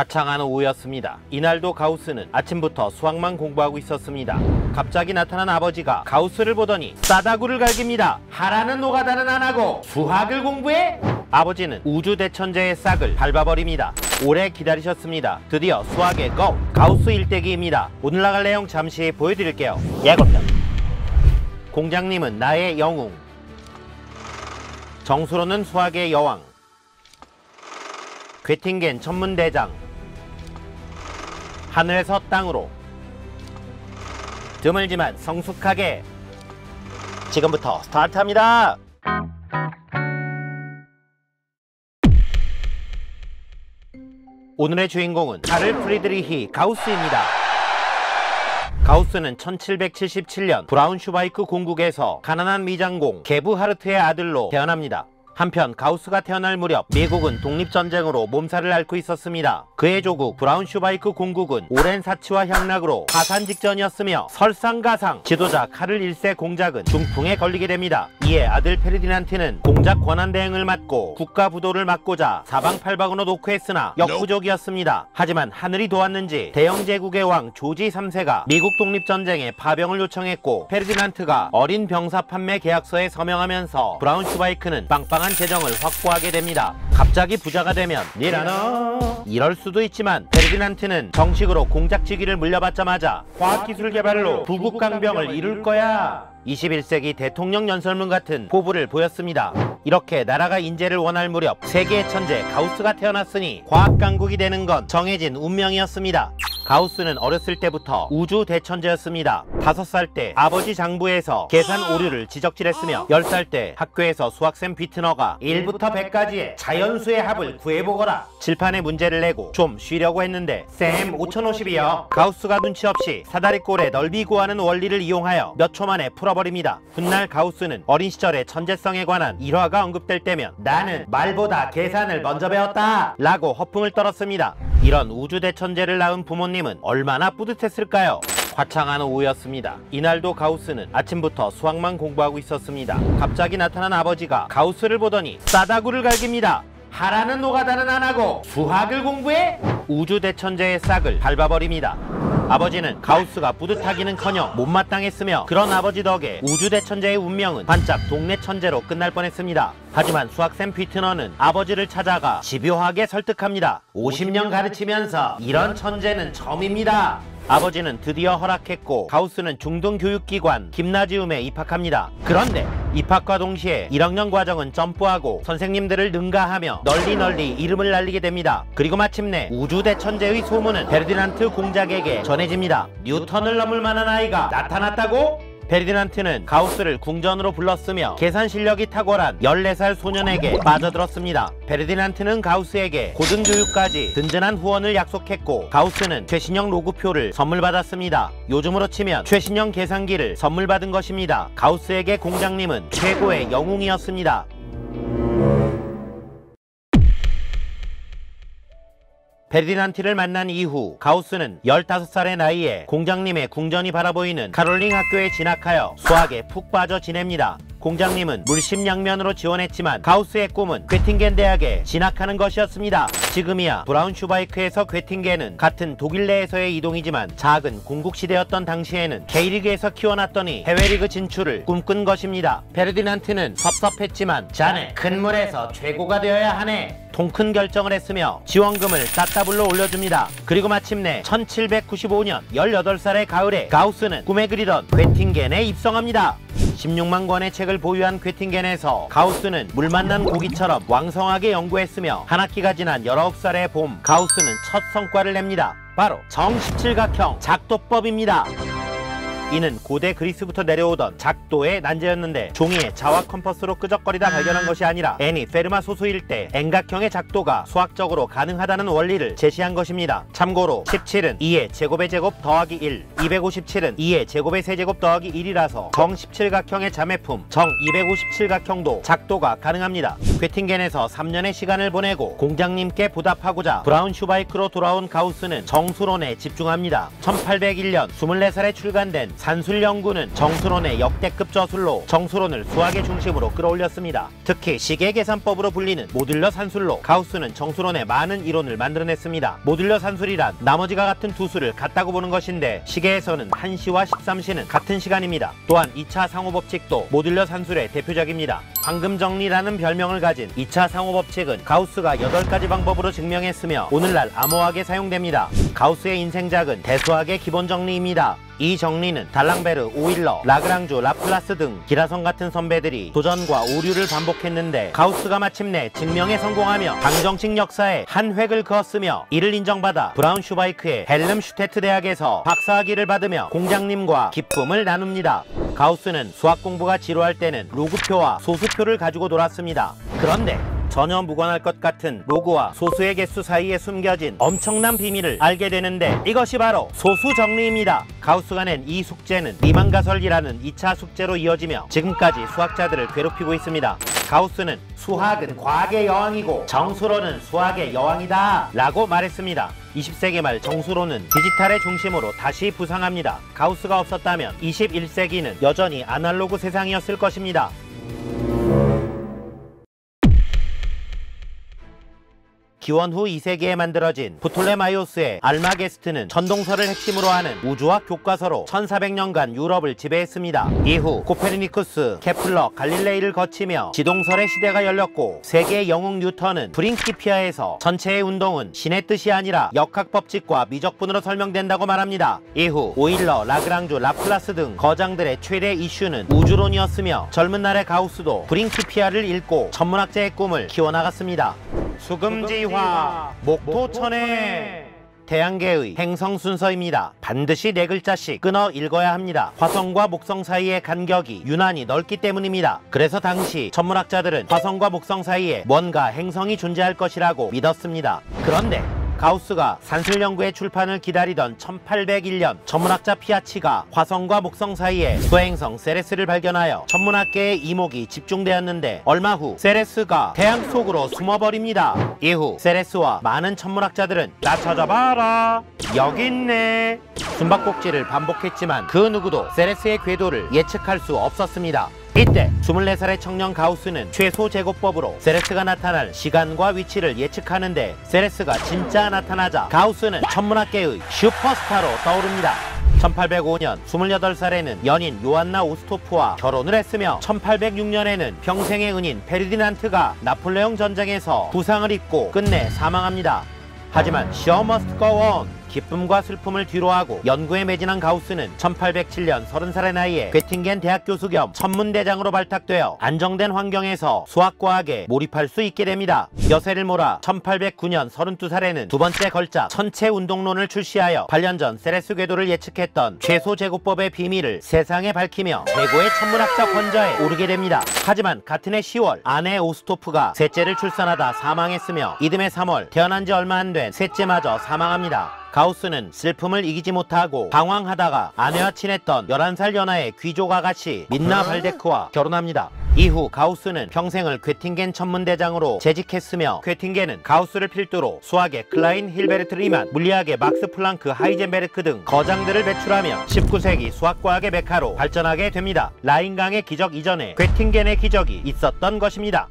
화창한 오후였습니다. 이날도 가우스는 아침부터 수학만 공부하고 있었습니다. 갑자기 나타난 아버지가 가우스를 보더니 싸다구를 갈깁니다. 하라는 노가다는 안 하고 수학을 공부해? 아버지는 우주 대천재의 싹을 밟아버립니다. 오래 기다리셨습니다. 드디어 수학의 고! 가우스 일대기입니다. 오늘 나갈 내용 잠시 보여드릴게요. 예고편. 공장님은 나의 영웅, 정수로는 수학의 여왕, 괴팅겐 천문대장, 하늘에서 땅으로, 드물지만 성숙하게. 지금부터 스타트합니다. 오늘의 주인공은 카를 프리드리히 가우스입니다. 가우스는 1777년 브라운슈바이크 공국에서 가난한 미장공 게브하르트의 아들로 태어납니다. 한편 가우스가 태어날 무렵 미국은 독립전쟁으로 몸살을 앓고 있었습니다. 그의 조국 브라운슈바이크 공국은 오랜 사치와 향락으로 파산 직전이었으며 설상가상 지도자 카를 1세 공작은 중풍에 걸리게 됩니다. 이에 아들 페르디난트는 공작 권한대행을 맡고 국가 부도를 막고자 사방팔방으로 노크했으나 역부족이었습니다. 하지만 하늘이 도왔는지 대영제국의 왕 조지 3세가 미국 독립전쟁에 파병을 요청했고 페르디난트가 어린 병사 판매 계약서에 서명하면서 브라운슈바이크는 빵빵한 재정을 확보하게 됩니다. 갑자기 부자가 되면 니라노 이럴 수도 있지만 페르디난트는 정식으로 공작직위를 물려받자마자 과학기술 개발로 부국강병을 이룰 거야. 21세기 대통령 연설문 같은 포부를 보였습니다. 이렇게 나라가 인재를 원할 무렵 세계의 천재 가우스가 태어났으니 과학강국이 되는 건 정해진 운명이었습니다. 가우스는 어렸을 때부터 우주 대천재였습니다. 5살 때 아버지 장부에서 계산 오류를 지적질했으며 10살 때 학교에서 수학쌤 비트너가 1부터 100까지의 자연수의 합을 구해보거라 칠판에 문제를 내고 좀 쉬려고 했는데 쌤 5050이요. 가우스가 눈치 없이 사다리꼴의 넓이 구하는 원리를 이용하여 몇 초 만에 풀어버립니다. 훗날 가우스는 어린 시절의 천재성에 관한 일화가 언급될 때면 나는 말보다 계산을 먼저 배웠다 라고 허풍을 떨었습니다. 이런 우주 대천재를 낳은 부모님은 얼마나 뿌듯했을까요? 화창한 오후였습니다. 이날도 가우스는 아침부터 수학만 공부하고 있었습니다. 갑자기 나타난 아버지가 가우스를 보더니 싸다구를 갈깁니다. 하라는 노가다는 안 하고 수학을 공부해? 우주 대천재의 싹을 밟아버립니다. 아버지는 가우스가 뿌듯하기는커녕 못마땅했으며 그런 아버지 덕에 우주 대천재의 운명은 반짝 동네 천재로 끝날 뻔했습니다. 하지만 수학쌤 비트너는 아버지를 찾아가 집요하게 설득합니다. 50년 가르치면서 이런 천재는 처음입니다. 아버지는 드디어 허락했고 가우스는 중등교육기관 김나지움에 입학합니다. 그런데 입학과 동시에 1학년 과정은 점프하고 선생님들을 능가하며 널리 이름을 날리게 됩니다. 그리고 마침내 우주 대천재의 소문은 페르디난트 공작에게 전해집니다. 뉴턴을 넘을 만한 아이가 나타났다고? 페르디난트는 가우스를 궁전으로 불렀으며 계산 실력이 탁월한 14살 소년에게 빠져들었습니다. 페르디난트는 가우스에게 고등교육까지 든든한 후원을 약속했고 가우스는 최신형 로그표를 선물받았습니다. 요즘으로 치면 최신형 계산기를 선물받은 것입니다. 가우스에게 공장님은 최고의 영웅이었습니다. 페르디난트를 만난 이후 가우스는 15살의 나이에 공장님의 궁전이 바라보이는 카롤링 학교에 진학하여 수학에 푹 빠져 지냅니다. 공장님은 물심양면으로 지원했지만 가우스의 꿈은 괴팅겐 대학에 진학하는 것이었습니다. 지금이야 브라운슈바이크에서 괴팅겐은 같은 독일 내에서의 이동이지만 작은 공국시대였던 당시에는 K리그에서 키워놨더니 해외리그 진출을 꿈꾼 것입니다. 페르디난트는 섭섭했지만 자네 큰 물에서 최고가 되어야 하네. 통큰 결정을 했으며 지원금을 따따블로 올려줍니다. 그리고 마침내 1795년 18살의 가을에 가우스는 꿈에 그리던 괴팅겐에 입성합니다. 16만 권의 책을 보유한 괴팅겐에서 가우스는 물 만난 고기처럼 왕성하게 연구했으며 한 학기가 지난 19살의 봄 가우스는 첫 성과를 냅니다. 바로 정십칠각형 작도법입니다. 이는 고대 그리스부터 내려오던 작도의 난제였는데 종이에 자와 컴퍼스로 끄적거리다 발견한 것이 아니라 애니 페르마 소수일 때 N각형의 작도가 수학적으로 가능하다는 원리를 제시한 것입니다. 참고로 17은 2의 제곱의 제곱 더하기 1, 257은 2의 제곱의 세제곱 더하기 1이라서 정 17각형의 자매품 정 257각형도 작도가 가능합니다. 괴팅겐에서 3년의 시간을 보내고 공장님께 보답하고자 브라운슈바이크로 돌아온 가우스는 정수론에 집중합니다. 1801년 24살에 출간된 산술 연구는 정수론의 역대급 저술로 정수론을 수학의 중심으로 끌어올렸습니다. 특히 시계 계산법으로 불리는 모듈러 산술로 가우스는 정수론의 많은 이론을 만들어냈습니다. 모듈러 산술이란 나머지가 같은 두 수를 같다고 보는 것인데 시계에서는 1시와 13시는 같은 시간입니다. 또한 2차 상호법칙도 모듈러 산술의 대표적입니다. 황금정리라는 별명을 가진 2차 상호법칙은 가우스가 8가지 방법으로 증명했으며 오늘날 암호학에 사용됩니다. 가우스의 인생작은 대수학의 기본 정리입니다. 이 정리는 달랑베르, 오일러, 라그랑주, 라플라스 등 기라성 같은 선배들이 도전과 오류를 반복했는데 가우스가 마침내 증명에 성공하며 방정식 역사에 한 획을 그었으며 이를 인정받아 브라운슈바이크의 헬름슈테트 대학에서 박사학위를 받으며 공장님과 기쁨을 나눕니다. 가우스는 수학 공부가 지루할 때는 로그표와 소수표를 가지고 놀았습니다. 그런데 전혀 무관할 것 같은 로그와 소수의 개수 사이에 숨겨진 엄청난 비밀을 알게 되는데 이것이 바로 소수 정리입니다. 가우스가 낸 이 숙제는 리만가설이라는 2차 숙제로 이어지며 지금까지 수학자들을 괴롭히고 있습니다. 가우스는 수학은 과학의 여왕이고 정수론은 수학의 여왕이다 라고 말했습니다. 20세기 말 정수론은 디지털의 중심으로 다시 부상합니다. 가우스가 없었다면 21세기는 여전히 아날로그 세상이었을 것입니다. 기원 후 2세기에 만들어진 프톨레마이오스의 알마게스트는 천동설을 핵심으로 하는 우주학 교과서로 1400년간 유럽을 지배했습니다. 이후 코페르니쿠스, 케플러, 갈릴레이를 거치며 지동설의 시대가 열렸고 세계 영웅 뉴턴은 프린키피아에서 전체의 운동은 신의 뜻이 아니라 역학법칙과 미적분으로 설명된다고 말합니다. 이후 오일러, 라그랑주, 라플라스 등 거장들의 최대 이슈는 우주론이었으며 젊은 날의 가우스도 프린키피아를 읽고 천문학자의 꿈을 키워나갔습니다. 수금지화, 목토천해. 태양계의 행성 순서입니다. 반드시 4글자씩 끊어 읽어야 합니다. 화성과 목성 사이의 간격이 유난히 넓기 때문입니다. 그래서 당시 천문학자들은 화성과 목성 사이에 뭔가 행성이 존재할 것이라고 믿었습니다. 그런데 가우스가 산술 연구의 출판을 기다리던 1801년 천문학자 피아치가 화성과 목성 사이에 소행성 세레스를 발견하여 천문학계의 이목이 집중되었는데 얼마 후 세레스가 태양 속으로 숨어버립니다. 이후 세레스와 많은 천문학자들은 나 찾아봐라, 여기 있네 숨바꼭질을 반복했지만 그 누구도 세레스의 궤도를 예측할 수 없었습니다. 이때 24살의 청년 가우스는 최소 제곱법으로 세레스가 나타날 시간과 위치를 예측하는데 세레스가 진짜 나타나자 가우스는 천문학계의 슈퍼스타로 떠오릅니다. 1805년 28살에는 연인 요한나 오스토프와 결혼을 했으며 1806년에는 평생의 은인 페르디난트가 나폴레옹 전쟁에서 부상을 입고 끝내 사망합니다. 하지만 show must go on. 기쁨과 슬픔을 뒤로하고 연구에 매진한 가우스는 1807년 30살의 나이에 괴팅겐 대학 교수 겸 천문대장으로 발탁되어 안정된 환경에서 수학과학에 몰입할 수 있게 됩니다. 여세를 몰아 1809년 32살에는 두 번째 걸작 천체 운동론을 출시하여 8년 전 세레스 궤도를 예측했던 최소 제곱법의 비밀을 세상에 밝히며 최고의 천문학자 권좌에 오르게 됩니다. 하지만 같은 해 10월 아내 오스토프가 셋째를 출산하다 사망했으며 이듬해 3월 태어난 지 얼마 안 된 셋째마저 사망합니다. 가우스는 슬픔을 이기지 못하고 방황하다가 아내와 친했던 11살 연하의 귀족 아가씨 민나 발데크와 결혼합니다. 이후 가우스는 평생을 괴팅겐 천문대장으로 재직했으며 괴팅겐은 가우스를 필두로 수학의 클라인 힐베르트 리만, 물리학의 막스 플랑크, 하이젠베르크 등 거장들을 배출하며 19세기 수학과학의 메카로 발전하게 됩니다. 라인강의 기적 이전에 괴팅겐의 기적이 있었던 것입니다.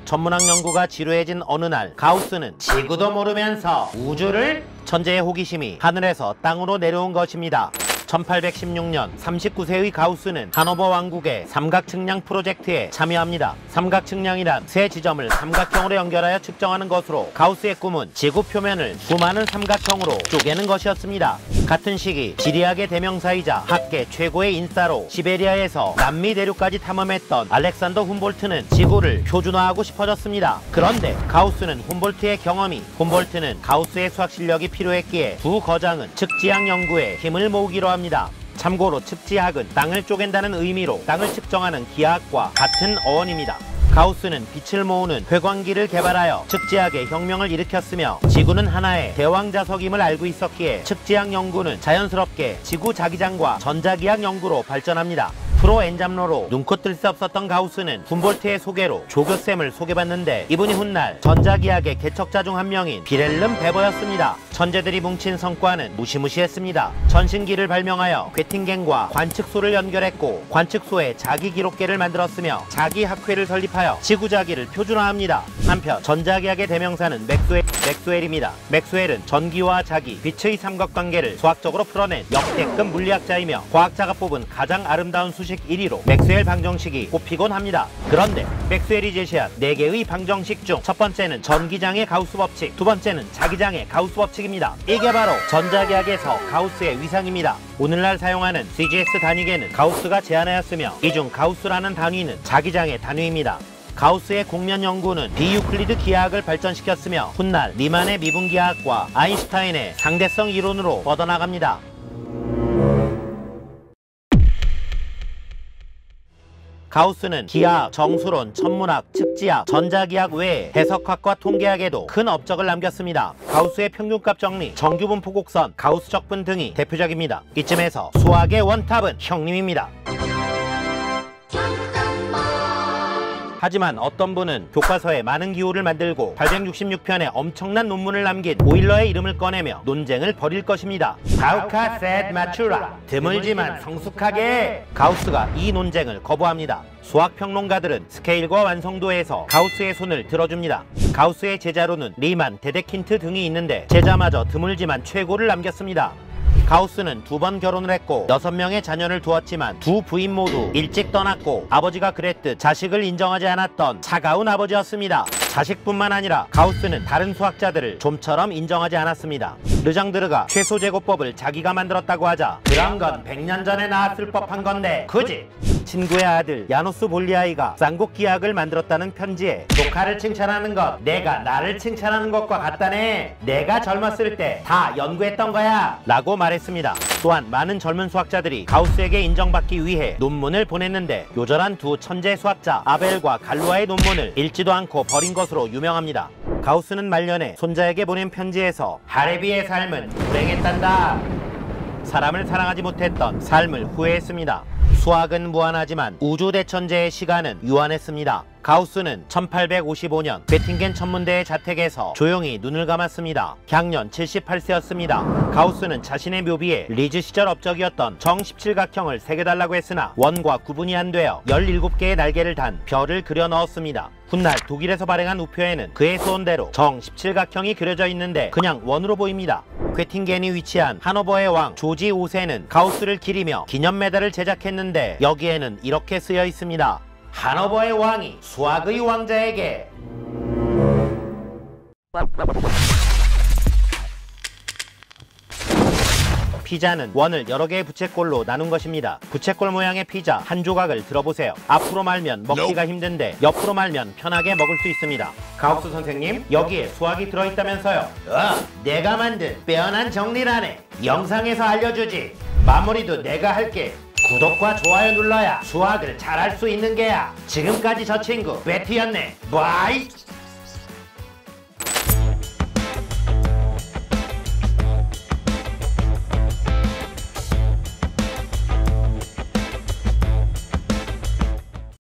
천문학 연구가 지루해진 어느 날 가우스는 지구도 모르면서 우주를? 천재의 호기심이 하늘에서 땅으로 내려온 것입니다. 1816년 39세의 가우스는 하노버 왕국의 삼각측량 프로젝트에 참여합니다. 삼각측량이란 세 지점을 삼각형으로 연결하여 측정하는 것으로 가우스의 꿈은 지구 표면을 수많은 삼각형으로 쪼개는 것이었습니다. 같은 시기 지리학의 대명사이자 학계 최고의 인싸로 시베리아에서 남미 대륙까지 탐험했던 알렉산더 훔볼트는 지구를 표준화하고 싶어졌습니다. 그런데 가우스는 훔볼트의 경험이 훔볼트는 가우스의 수학 실력이 필요했기에 두 거장은 측지학 연구에 힘을 모으기로 합니다. 참고로 측지학은 땅을 쪼갠다는 의미로 땅을 측정하는 기하학과 같은 어원입니다. 가우스는 빛을 모으는 회광기를 개발하여 측지학의 혁명을 일으켰으며 지구는 하나의 대왕자석임을 알고 있었기에 측지학 연구는 자연스럽게 지구 자기장과 전자기학 연구로 발전합니다. 프로 엔잡러로 눈코 뜰 수 없었던 가우스는 훔볼트의 소개로 조교쌤을 소개받는데 이분이 훗날 전자기학의 개척자 중 한 명인 빌헬름 베버였습니다. 천재들이 뭉친 성과는 무시무시했습니다. 전신기를 발명하여 괴팅겐과 관측소를 연결했고 관측소에 자기 기록계를 만들었으며 자기 학회를 설립하여 지구자기를 표준화합니다. 한편 전자기학의 대명사는 맥스웰입니다. 맥스웰은 전기와 자기, 빛의 삼각관계를 수학적으로 풀어낸 역대급 물리학자이며 과학자가 뽑은 가장 아름다운 수식 1위로 맥스웰 방정식이 꼽히곤 합니다. 그런데 맥스웰이 제시한 4개의 방정식 중 첫 번째는 전기장의 가우스 법칙, 두 번째는 자기장의 가우스 법칙입니다. 이게 바로 전자기학에서 가우스의 위상입니다. 오늘날 사용하는 CGS 단위계는 가우스가 제안하였으며 이 중 가우스라는 단위는 자기장의 단위입니다. 가우스의 공면 연구는 비유클리드 기하학을 발전시켰으며 훗날 리만의 미분기하학과 아인슈타인의 상대성 이론으로 뻗어나갑니다. 가우스는 기하학, 정수론, 천문학, 측지학, 전자기학 외에 해석학과 통계학에도 큰 업적을 남겼습니다. 가우스의 평균값 정리, 정규분포 곡선, 가우스 적분 등이 대표적입니다. 이쯤에서 수학의 원탑은 형님입니다. 하지만 어떤 분은 교과서에 많은 기호를 만들고 866편의 엄청난 논문을 남긴 오일러의 이름을 꺼내며 논쟁을 벌일 것입니다. 가우카 셋 마추라, 드물지만 성숙하게. 가우스가 이 논쟁을 거부합니다. 수학평론가들은 스케일과 완성도에서 가우스의 손을 들어줍니다. 가우스의 제자로는 리만, 데데킨트 등이 있는데 제자마저 드물지만 최고를 남겼습니다. 가우스는 2번 결혼을 했고 6명의 자녀를 두었지만 두 부인 모두 일찍 떠났고 아버지가 그랬듯 자식을 인정하지 않았던 차가운 아버지였습니다. 자식뿐만 아니라 가우스는 다른 수학자들을 좀처럼 인정하지 않았습니다. 르장드르가 최소제곱법을 자기가 만들었다고 하자 그런 건 100년 전에 나왔을 법한 건데 그지? 친구의 아들 야노스 볼리아이가 쌍곡기하학을 만들었다는 편지에 조카를 칭찬하는 것 내가 나를 칭찬하는 것과 같다네. 내가 젊었을 때 다 연구했던 거야 라고 말했습니다. 또한 많은 젊은 수학자들이 가우스에게 인정받기 위해 논문을 보냈는데 요절한 두 천재 수학자 아벨과 갈루아의 논문을 읽지도 않고 버린 것으로 유명합니다. 가우스는 말년에 손자에게 보낸 편지에서 하레비의 삶은 불행했단다. 사람을 사랑하지 못했던 삶을 후회했습니다. 수학은 무한하지만 우주대천재의 시간은 유한했습니다. 가우스는 1855년 괴팅겐 천문대의 자택에서 조용히 눈을 감았습니다.享년 78세였습니다. 가우스는 자신의 묘비에 리즈 시절 업적이었던 정17각형을 새겨달라고 했으나 원과 구분이 안 되어 17개의 날개를 단 별을 그려 넣었습니다. 훗날 독일에서 발행한 우표에는 그의 소원대로 정17각형이 그려져 있는데 그냥 원으로 보입니다. 괴팅겐이 위치한 하노버의 왕 조지 5세는 가우스를 기리며 기념 메달을 제작했는데 여기에는 이렇게 쓰여 있습니다. 하노버의 왕이 수학의 왕자에게. 피자는 원을 여러 개의 부채꼴로 나눈 것입니다. 부채꼴 모양의 피자 한 조각을 들어보세요. 앞으로 말면 먹기가 힘든데 옆으로 말면 편하게 먹을 수 있습니다. 가우스 선생님, 여기에 수학이 들어있다면서요? 내가 만든 빼어난 정리라네. 영상에서 알려주지. 마무리도 내가 할게. 구독과 좋아요 눌러야 수학을 잘할 수 있는 게야. 지금까지 저 친구 베티였네. 바이.